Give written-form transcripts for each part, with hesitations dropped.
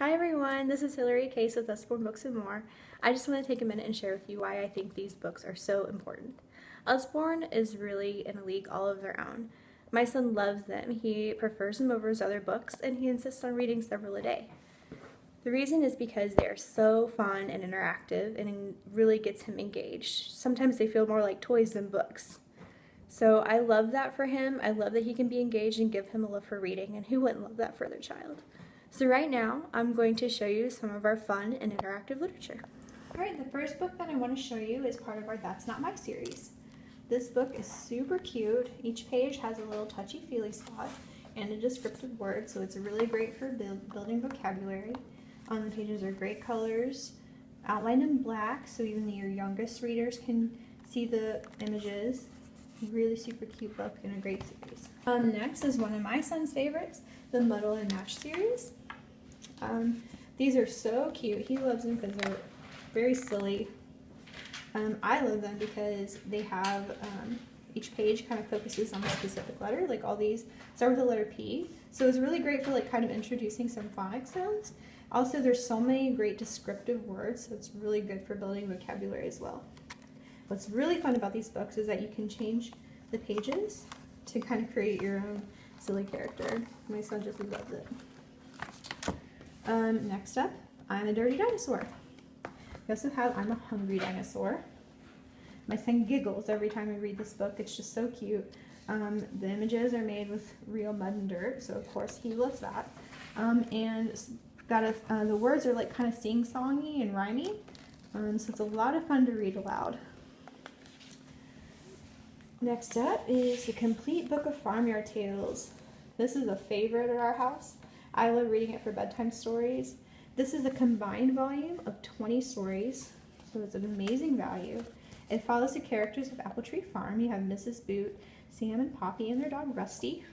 Hi everyone, this is Hillary Case with Usborne Books More. I just want to take a minute and share with you why I think these books are so important. Usborne is really in a league all of their own. My son loves them. He prefers them over his other books and he insists on reading several a day. The reason is because they are so fun and interactive and it really gets him engaged. Sometimes they feel more like toys than books. So I love that for him. I love that he can be engaged and give him a love for reading, and who wouldn't love that for their child? So right now, I'm going to show you some of our fun and interactive literature. Alright, the first book that I want to show you is part of our That's Not My series. This book is super cute. Each page has a little touchy-feely spot and a descriptive word, so it's really great for building vocabulary. The pages are great colors, outlined in black, so even your youngest readers can see the images. Really super cute book and a great series. Next is one of my son's favorites, the Muddle and Match series. These are so cute. He loves them because they're very silly. I love them because they have, each page kind of focuses on a specific letter, like all these start with the letter P. So it's really great for like kind of introducing some phonics sounds. Also, there's so many great descriptive words, so it's really good for building vocabulary as well. What's really fun about these books is that you can change the pages to kind of create your own silly character. My son just loves it. Next up, I'm a Dirty Dinosaur. We also have I'm a Hungry Dinosaur. My son giggles every time I read this book. It's just so cute. The images are made with real mud and dirt, so of course he loves that. And the words are like kind of sing-songy and rhymey, so it's a lot of fun to read aloud. Next up is the Complete Book of Farmyard Tales. This is a favorite at our house. I love reading it for bedtime stories. This is a combined volume of 20 stories, so it's an amazing value. It follows the characters of Apple Tree Farm. You have Mrs. Boot, Sam and Poppy, and their dog Rusty.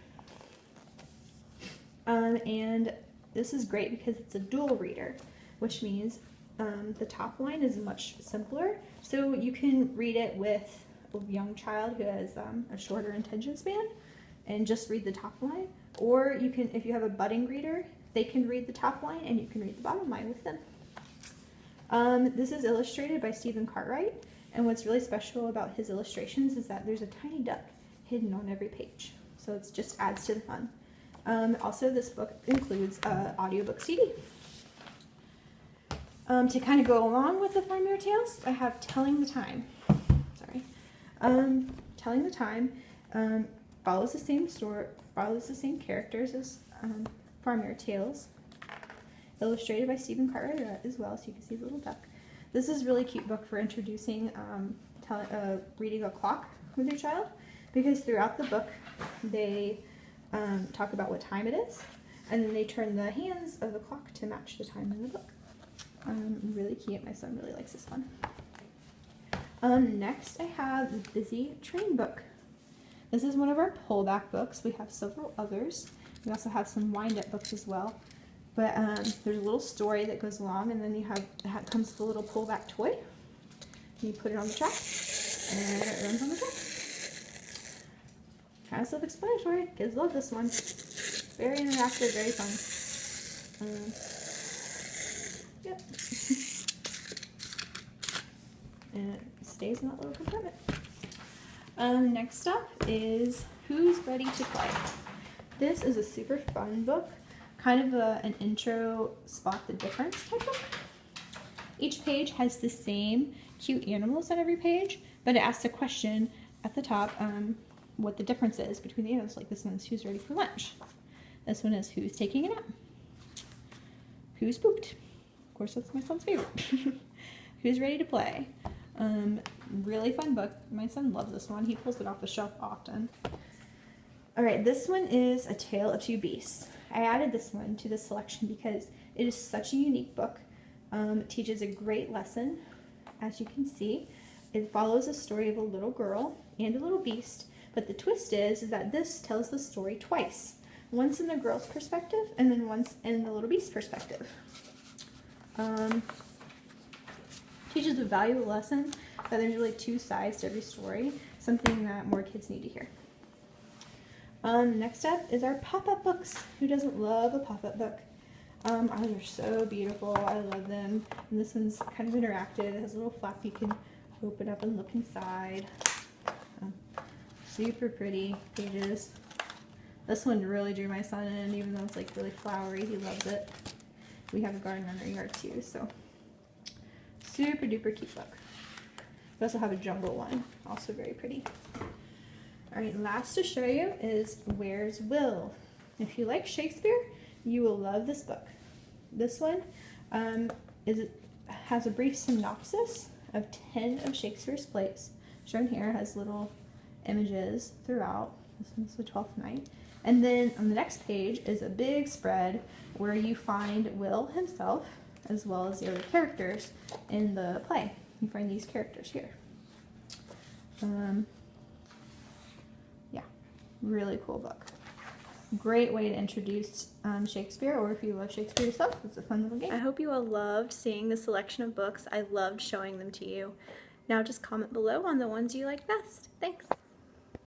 And this is great because it's a dual reader, which means the top line is much simpler, so you can read it with a young child who has a shorter attention span and just read the top line, or you can, if you have a budding reader, they can read the top line and you can read the bottom line with them. This is illustrated by Stephen Cartwright, and what's really special about his illustrations is that there's a tiny duck hidden on every page, so it just adds to the fun. Also, this book includes an audiobook CD. To kind of go along with the Farmyard Tales, I have Telling the Time. Telling the Time follows the same story, follows the same characters as Farmyard Tales, illustrated by Stephen Cartwright as well, so you can see the little duck. This is a really cute book for introducing reading a clock with your child, because throughout the book they talk about what time it is, and then they turn the hands of the clock to match the time in the book. Really cute. My son really likes this one. Next I have the Busy Train book. This is one of our pullback books. We have several others. We also have some wind-up books as well. But there's a little story that goes along, and then you have it comes with a little pullback toy. And you put it on the track, and it runs on the track. Kind of self-explanatory. Kids love this one. Very interactive, very fun. Yep. And it stays in that little compartment. Next up is Who's Ready to Play? This is a super fun book, kind of an intro spot the difference type book. Each page has the same cute animals on every page, but it asks a question at the top what the difference is between the animals. Like this one is Who's Ready for Lunch? This one is Who's Taking a Nap? Who's Pooped? Of course, that's my son's favorite. Who's Ready to Play? Really fun book. My son loves this one. He pulls it off the shelf often. Alright, this one is A Tale of Two Beasts. I added this one to the selection because it is such a unique book. It teaches a great lesson. As you can see, it follows a story of a little girl and a little beast, but the twist is that this tells the story twice. Once in the girl's perspective, and then once in the little beast's perspective. Teaches a valuable lesson that there's really two sides to every story, something that more kids need to hear. Next up is our pop-up books. Who doesn't love a pop-up book? Ours are so beautiful. I love them. And this one's kind of interactive. It has a little flap you can open up and look inside. Super pretty pages. This one really drew my son in, even though it's like really flowery. He loves it. We have a garden in our yard too, so super duper cute book. We also have a jungle one, also very pretty. All right, last to show you is Where's Will? If you like Shakespeare, you will love this book. This one has a brief synopsis of 10 of Shakespeare's plays. Shown here has little images throughout. This one's the 12th night. And then on the next page is a big spread where you find Will himself as well as the other characters in the play. You find these characters here. Yeah, really cool book. Great way to introduce Shakespeare, or if you love Shakespeare yourself, it's a fun little game. I hope you all loved seeing the selection of books. I loved showing them to you. Now just comment below on the ones you like best. Thanks.